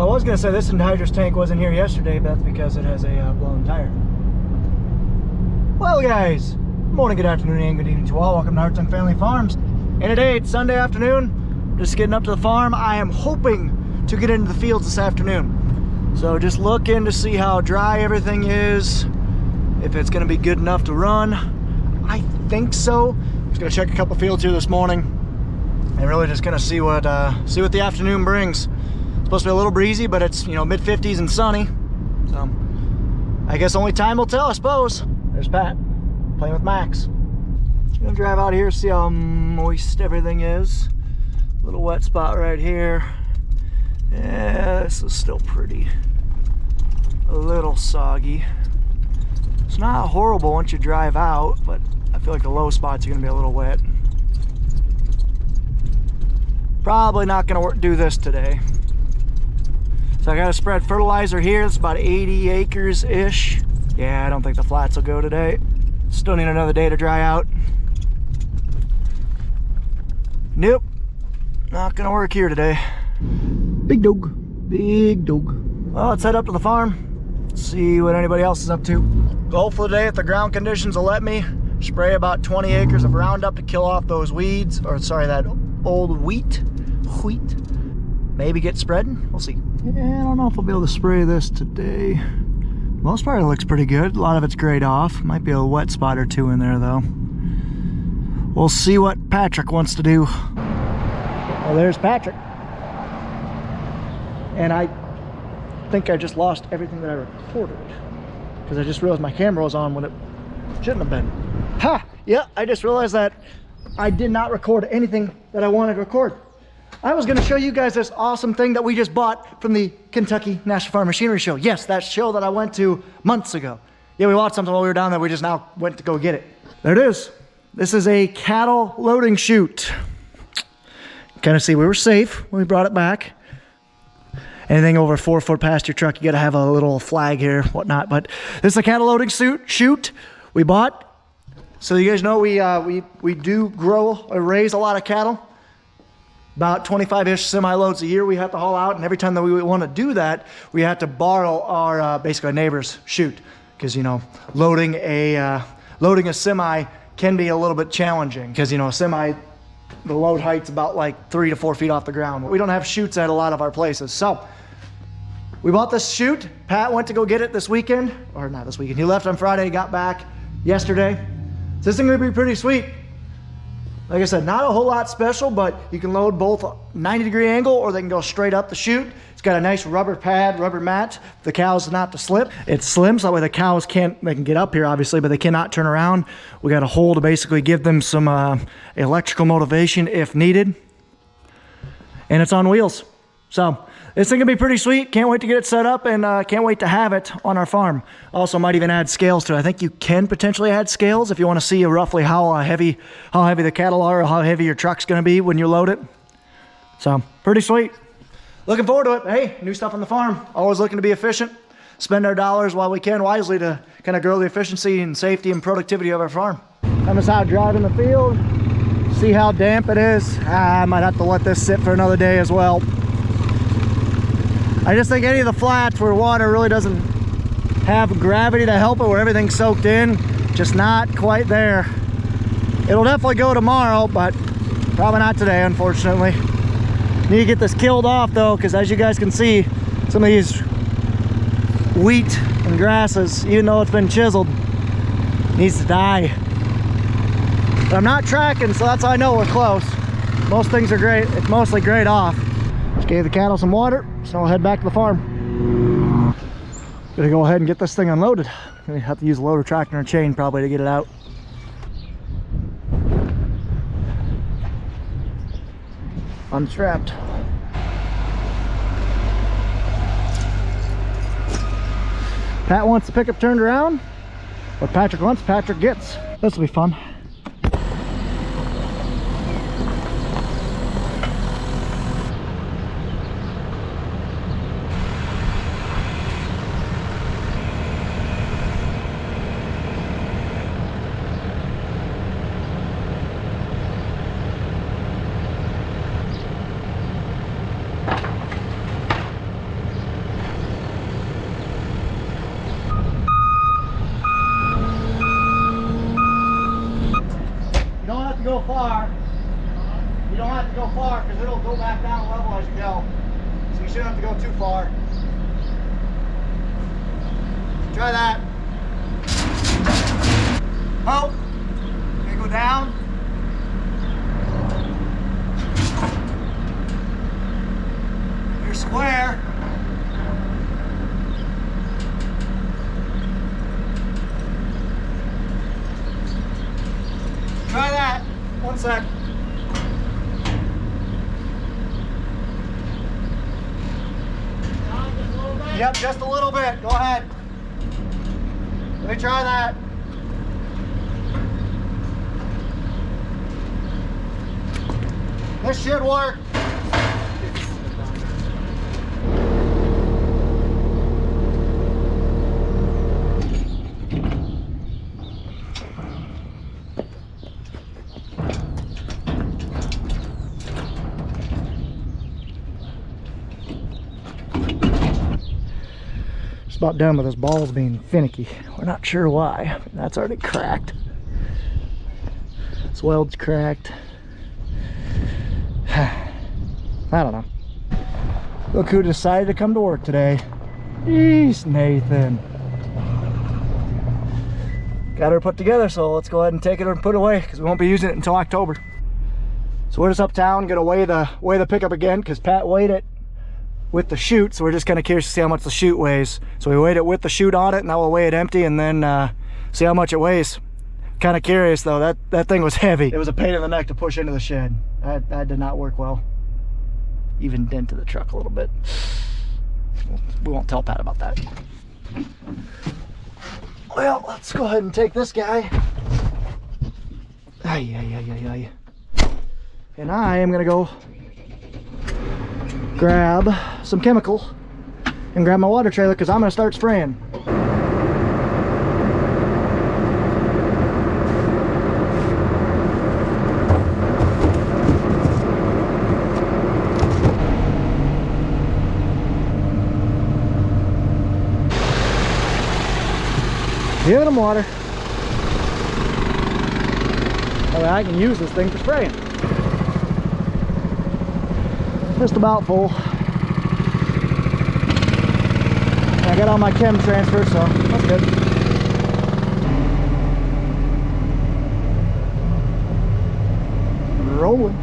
Well, I was going to say this anhydrous tank wasn't here yesterday, but that's because it has a blown tire. Well, guys, good morning, good afternoon, and good evening to all. Welcome to Hartung Family Farms. And today, it's Sunday afternoon. Just getting up to the farm. I am hoping to get into the fields this afternoon. So just looking to see how dry everything is, if it's going to be good enough to run. I think so. Just going to check a couple fields here this morning, and really just going to see what the afternoon brings. It's supposed to be a little breezy, but it's, you know, mid-50s and sunny. So I guess only time will tell, I suppose. There's Pat playing with Max. I'm gonna drive out here, see how moist everything is. Little wet spot right here. Yeah, this is still pretty. A little soggy. It's not horrible once you drive out, but I feel like the low spots are gonna be a little wet. Probably not gonna do this today. So I gotta spread fertilizer here. It's about 80 acres-ish. Yeah, I don't think the flats will go today. Still need another day to dry out. Nope, not gonna work here today. Big dog, big dog. Well, let's head up to the farm, see what anybody else is up to. Goal for the day, if the ground conditions will let me, spray about 20 acres of Roundup to kill off those weeds, or sorry, that old wheat. Maybe get spreading, we'll see. Yeah, I don't know if I'll be able to spray this today. Most part it looks pretty good. A lot of it's grayed off. Might be a wet spot or two in there though. We'll see what Patrick wants to do. Well, there's Patrick. And I think I just lost everything that I recorded, because I just realized my camera was on when it shouldn't have been. Ha! Yeah, I just realized that I did not record anything that I wanted to record. I was going to show you guys this awesome thing that we just bought from the Kentucky National Farm Machinery Show. Yes, that show that I went to months ago. Yeah, we bought something while we were down there. We just now went to go get it. There it is. This is a cattle loading chute. Kind of see we were safe when we brought it back. Anything over 4 foot past your truck, you got to have a little flag here, whatnot. But this is a cattle loading chute we bought. So you guys know we do grow or raise a lot of cattle. About 25-ish semi-loads a year we have to haul out, and every time that we want to do that, we have to borrow our basically a neighbor's chute, because, you know, loading a semi can be a little bit challenging, because, you know, a semi, the load height's about like 3 to 4 feet off the ground. We don't have chutes at a lot of our places, so we bought this chute. Pat went to go get it this weekend, or not this weekend. He left on Friday, got back yesterday. So this thing will be pretty sweet. Like I said, not a whole lot special, but you can load both 90-degree angle, or they can go straight up the chute. It's got a nice rubber pad, rubber mat for the cows not to slip. It's slim, so that way the cows they can get up here, obviously, but they cannot turn around. We got a hole to basically give them some electrical motivation if needed. And it's on wheels. So this thing can be pretty sweet. Can't wait to get it set up, and can't wait to have it on our farm. Also might even add scales to it. I think you can potentially add scales if you want to see roughly how heavy the cattle are, or how heavy your truck's going to be when you load it. So pretty sweet. Looking forward to it. Hey, new stuff on the farm. Always looking to be efficient. Spend our dollars while we can wisely to kind of grow the efficiency and safety and productivity of our farm. I'm just out driving the field. See how damp it is. I might have to let this sit for another day as well. I just think any of the flats where water really doesn't have gravity to help it, where everything's soaked in, just not quite there. It'll definitely go tomorrow, but probably not today, unfortunately. Need to get this killed off though, because as you guys can see, some of these wheat and grasses, even though it's been chiseled, needs to die. But I'm not tracking, so that's how I know we're close. Most things are great. It's mostly grayed off. Just gave the cattle some water, so I'll head back to the farm. Gonna go ahead and get this thing unloaded. Gonna have to use a loader tractor and a chain probably to get it out. Unstrapped. Pat wants the pickup turned around. What Patrick wants, Patrick gets. This will be fun. don't have to go far because it'll go back down level as you go. So you shouldn't have to go too far. Try that. Oh, okay, go down. You're square. Try that. 1 sec. Yep, just a little bit. Go ahead. Let me try that. This should work. About done with this balls being finicky. We're not sure why. That's already cracked. This weld's cracked. I don't know. Look who decided to come to work today. Jeez, Nathan. Got her put together, so let's go ahead and take it and put it away because we won't be using it until October. So we're just uptown, gonna weigh the pickup again because Pat weighed it with the chute, so we're just kind of curious to see how much the chute weighs. So we weighed it with the chute on it, and now we'll weigh it empty and then see how much it weighs. Kind of curious though, that thing was heavy. It was a pain in the neck to push into the shed. That did not work well. Even dented the truck a little bit. We won't tell Pat about that. Well, let's go ahead and take this guy. And I am gonna go grab some chemical and grab my water trailer because I'm going to start spraying. Giving them water. That way I can use this thing for spraying. Just about full. I got all my chem transfer, so that's good. Rolling.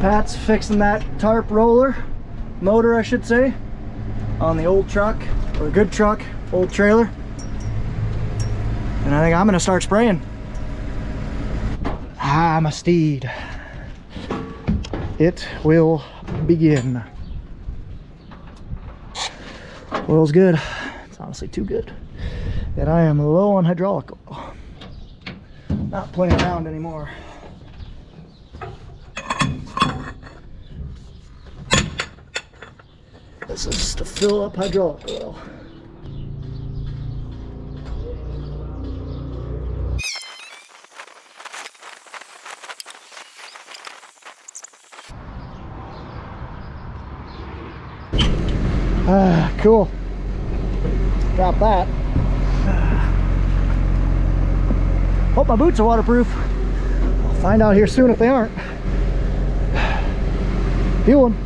Pat's fixing that tarp roller, motor I should say, on the old truck, or a good truck, old trailer. And I think I'm gonna start spraying. I'm a steed. It will begin. Oil's good. It's honestly too good. And I am low on hydraulic oil. Not playing around anymore. This is to fill up hydraulic oil. Cool. Drop that. Hope my boots are waterproof. I'll find out here soon if they aren't. Feel them.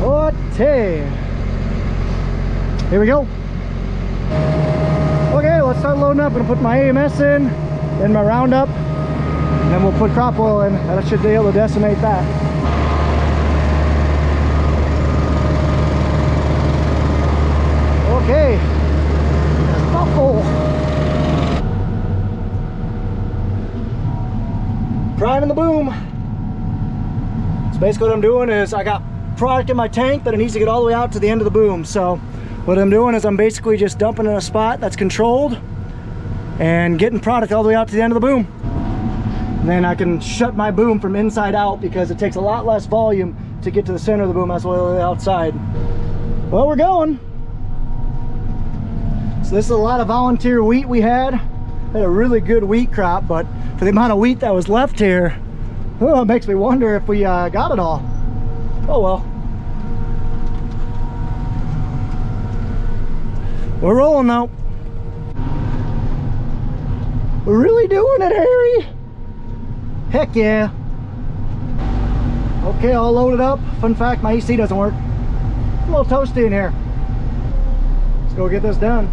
Okay. Here we go. Okay, let's start loading up. I'm gonna put my AMS in, then my Roundup, and then we'll put crop oil in. That should be able to decimate that. Okay, about full. Priming the boom. So basically what I'm doing is I got product in my tank that it needs to get all the way out to the end of the boom. So what I'm doing is I'm basically just dumping in a spot that's controlled and getting product all the way out to the end of the boom. And then I can shut my boom from inside out because it takes a lot less volume to get to the center of the boom as well as the outside. Well, we're going. So this is a lot of volunteer wheat we had. Had a really good wheat crop, but for the amount of wheat that was left here, oh, it makes me wonder if we got it all. Oh well. We're rolling now. We're really doing it, Harry. Heck yeah. Okay, all loaded up. Fun fact, my AC doesn't work. It's a little toasty in here. Let's go get this done.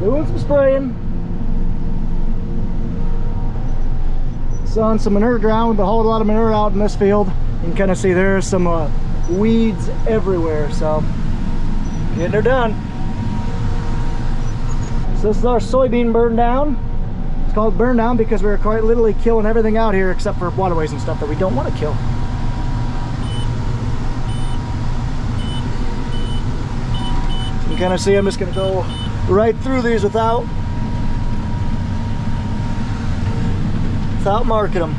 Doing some spraying. On some manure ground. We've been hauling a lot of manure out in this field. You can kind of see there's some weeds everywhere, so getting her done. So this is our soybean burn down. It's called burn down because we're quite literally killing everything out here except for waterways and stuff that we don't want to kill. You can kind of see I'm just going to go right through these without marking them.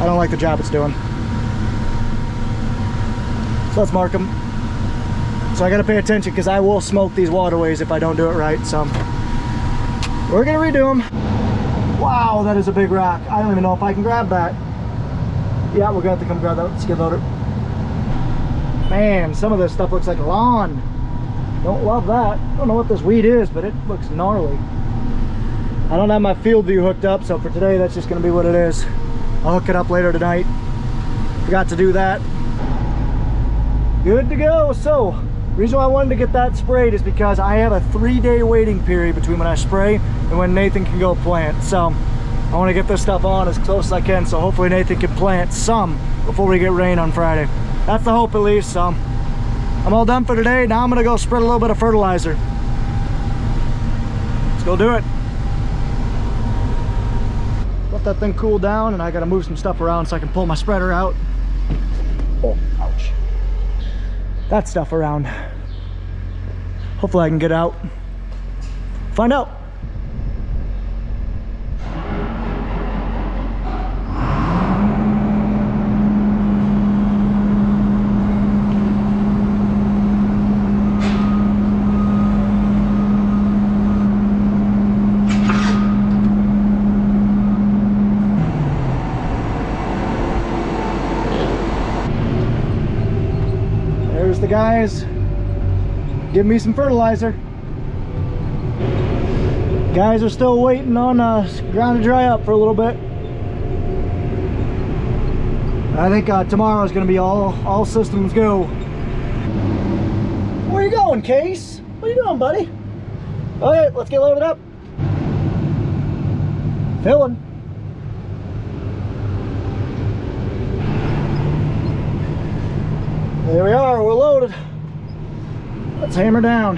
I don't like the job it's doing. So let's mark them. So I gotta pay attention because I will smoke these waterways if I don't do it right. So we're gonna redo them. Wow, that is a big rock. I don't even know if I can grab that. Yeah, we're gonna have to come grab that skid loader. Man, some of this stuff looks like lawn. Don't love that. I don't know what this weed is, but it looks gnarly. I don't have my field view hooked up, so for today that's just going to be what it is. I'll hook it up later tonight. Forgot to do that. Good to go. So the reason why I wanted to get that sprayed is because I have a 3-day waiting period between when I spray and when Nathan can go plant. So I want to get this stuff on as close as I can, so hopefully Nathan can plant some before we get rain on Friday. That's the hope, at least. So I'm all done for today. Now I'm gonna go spread a little bit of fertilizer. Let's go do it. Let that thing cool down, and I gotta move some stuff around so I can pull my spreader out. Oh, ouch. That stuff around. Hopefully I can get out. Find out. The guys give me some fertilizer. Guys are still waiting on ground to dry up for a little bit. I think tomorrow is going to be all systems go. Where you going, Case? What are you doing, buddy? Okay, let's get loaded up. Filling. There we are, we're loaded. Let's hammer down.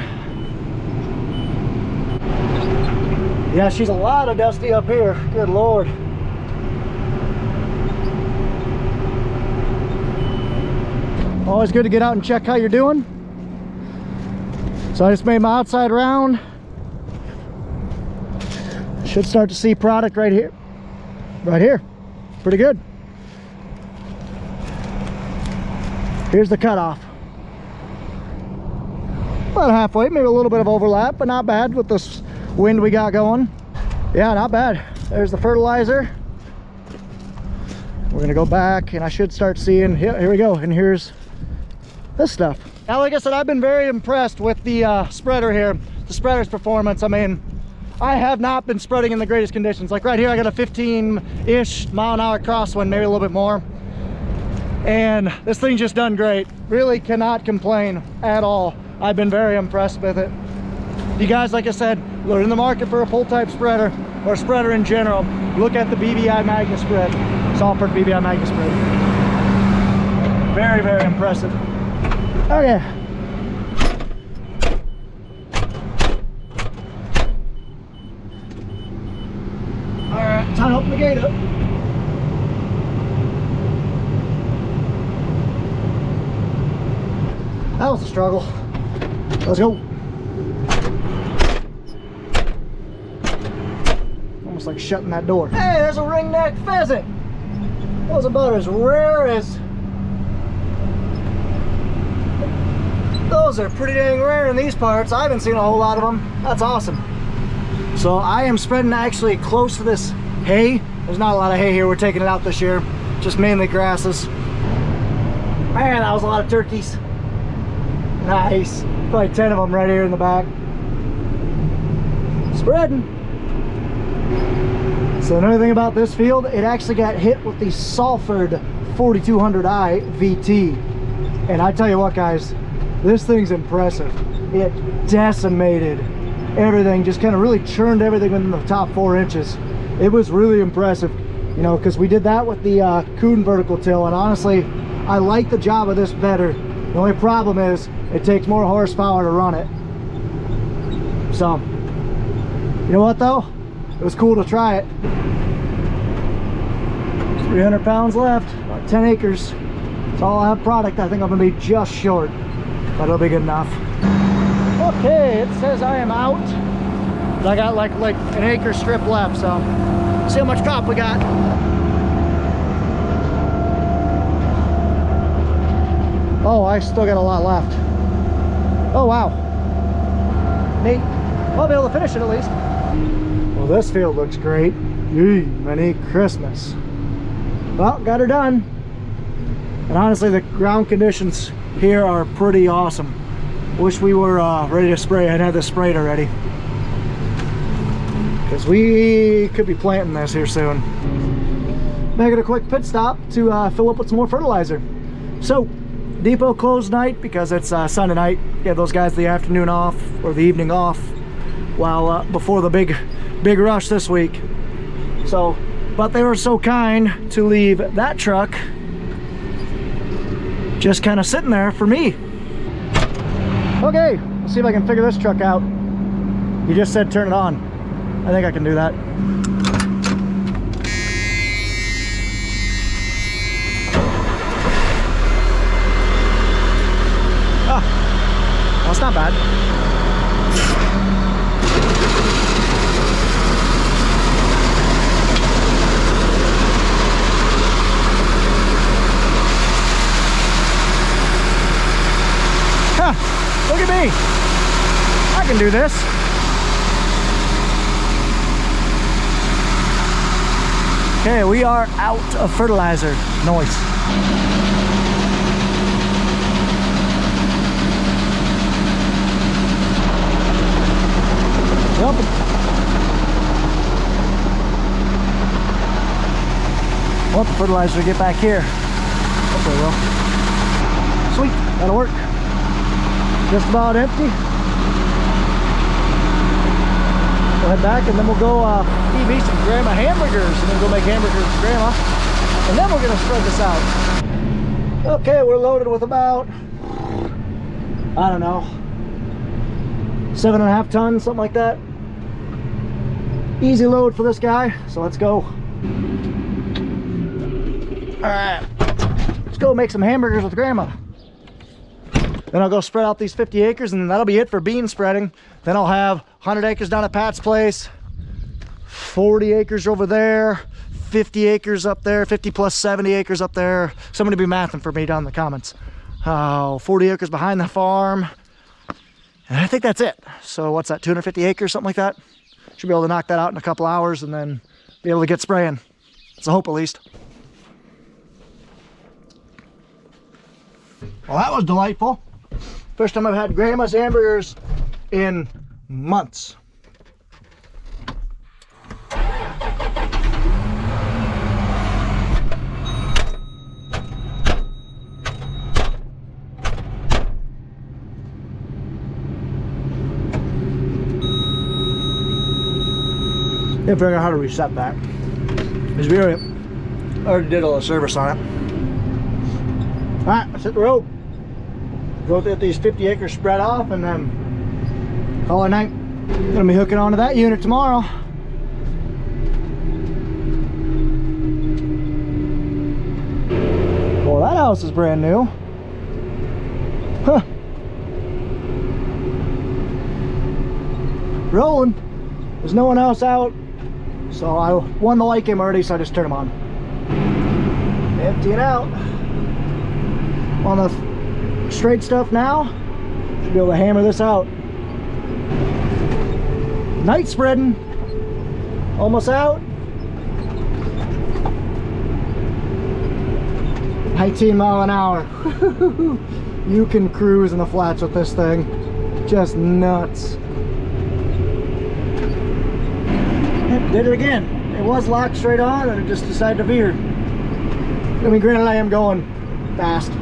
Yeah, she's a lot of dusty up here. Good Lord. Always good to get out and check how you're doing. So I just made my outside round. Should start to see product right here. Right here. Pretty good. Here's the cutoff. About halfway, maybe a little bit of overlap, but not bad with this wind we got going. Yeah, not bad. There's the fertilizer. We're gonna go back and I should start seeing, here we go, and here's this stuff. Now, like I said, I've been very impressed with the spreader here, the spreader's performance. I mean, I have not been spreading in the greatest conditions. Like right here, I got a 15-ish mile-an-hour crosswind, maybe a little bit more. And this thing's just done great. Really cannot complain at all. I've been very impressed with it. You guys, like I said, are in the market for a pull type spreader or a spreader in general, look at the BBI Magna spread. Salford BBI Magna spread. Very, very impressive. Okay. All right, time to open the gate up. That was a struggle. Let's go. Almost like shutting that door. Hey, there's a ringneck pheasant. That was about as rare as... Those are pretty dang rare in these parts. I haven't seen a whole lot of them. That's awesome. So I am spreading actually close to this hay. There's not a lot of hay here. We're taking it out this year. Just mainly grasses. Man, that was a lot of turkeys. Nice. Probably 10 of them right here in the back. Spreading. So another thing about this field, it actually got hit with the Salford 4200i VT. And I tell you what, guys, this thing's impressive. It decimated everything, just kind of really churned everything within the top 4 inches. It was really impressive, you know, because we did that with the Kuhn vertical till, and honestly, I like the job of this better. The only problem is it takes more horsepower to run it. So, you know what though? It was cool to try it. 300 pounds left, about 10 acres. That's all I have product. I think I'm gonna be just short, but it'll be good enough. Okay, it says I am out, but I got like an acre strip left, so see how much crop we got. Oh, I still got a lot left. Oh wow, neat. I'll be able to finish it at least. Well, this field looks great. Yee, many Christmas. Well, got her done. And honestly, the ground conditions here are pretty awesome. Wish we were ready to spray. I'd had this sprayed already, because we could be planting this here soon. Making a quick pit stop to fill up with some more fertilizer. So, depot closed night because it's Sunday night. Get those guys the afternoon off or the evening off, while before the big rush this week. So, but they were so kind to leave that truck just kind of sitting there for me. Okay, let's see if I can figure this truck out. He just said turn it on. I think I can do that. Ah, well, it's not bad. Look at me, I can do this. Okay, we are out of fertilizer. Nice. Yep. I want the fertilizer to get back here. Hopefully it will. Sweet, that'll work. Just about empty. We'll head back and then we'll go eat me some grandma hamburgers and then go make hamburgers for grandma. And then we're gonna spread this out. Okay, we're loaded with about, I don't know, 7.5 tons, something like that. Easy load for this guy, so let's go. All right, let's go make some hamburgers with grandma. Then I'll go spread out these 50 acres and that'll be it for bean spreading. Then I'll have 100 acres down at Pat's place, 40 acres over there, 50 acres up there, 50 plus 70 acres up there. Somebody be mathing for me down in the comments. 40 acres behind the farm. And I think that's it. So what's that, 250 acres, something like that? Should be able to knock that out in a couple hours and then be able to get spraying. It's a hope at least. Well, that was delightful. First time I've had grandma's hamburgers in months. Didn't figure out how to reset that, because we already did all the service on it. All right, let's hit the road. Go get these 50 acres spread off and then call it a night. Gonna be hooking onto that unit tomorrow. Well, that house is brand new. Huh. Rolling. There's no one else out. So I won the light game already, so I just turned them on. Emptying out. On the straight stuff now. Should be able to hammer this out. Night spreading. Almost out. 19 mile an hour. You can cruise in the flats with this thing. Just nuts. And did it again. It was locked straight on and it just decided to veer. I mean, granted, I am going fast.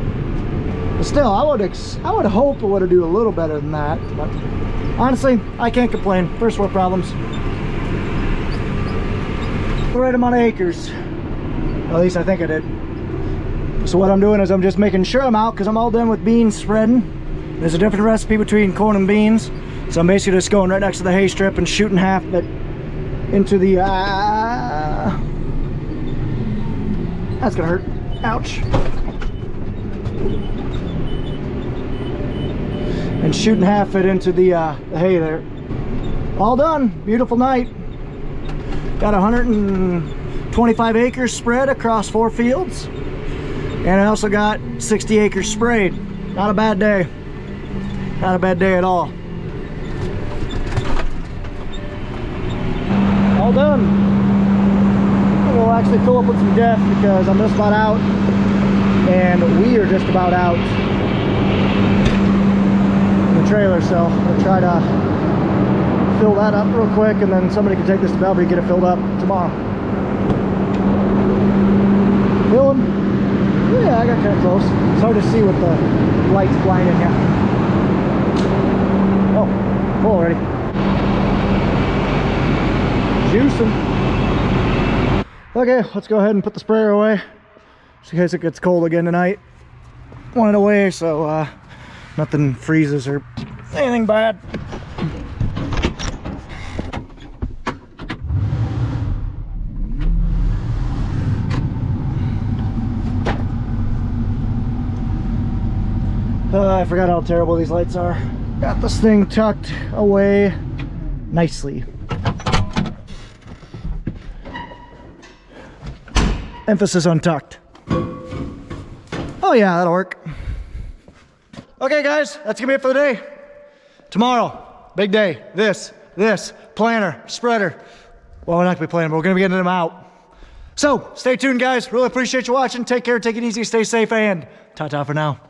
But still, I would hope it would do a little better than that. But honestly, I can't complain. First world problems. The right amount of acres. At least I think I did. So what I'm doing is I'm just making sure I'm out because I'm all done with beans spreading. There's a different recipe between corn and beans. So I'm basically just going right next to the hay strip and shooting half of it into the... That's gonna hurt. Ouch. And shooting half it into the hay there. All done. Beautiful night. Got 125 acres spread across 4 fields. And I also got 60 acres sprayed. Not a bad day. Not a bad day at all. All done. We'll actually fill up with some depth because I'm just about out. And we are just about out in the trailer. So I'll try to fill that up real quick and then somebody can take this to Belvedere and get it filled up tomorrow. Filling. Yeah, I got kind of close. It's hard to see with the lights blinding you. Oh, full already. Juicing. Okay, let's go ahead and put the sprayer away. Just in case it gets cold again tonight. Want it away so nothing freezes or anything bad. I forgot how terrible these lights are. Got this thing tucked away nicely. Emphasis on tucked. Oh yeah, that'll work. Okay guys, that's gonna be it for the day. Tomorrow, big day. This, planter, spreader. Well, we're not gonna be planting, but we're gonna be getting them out. So, stay tuned guys. Really appreciate you watching. Take care, take it easy, stay safe, and ta-ta for now.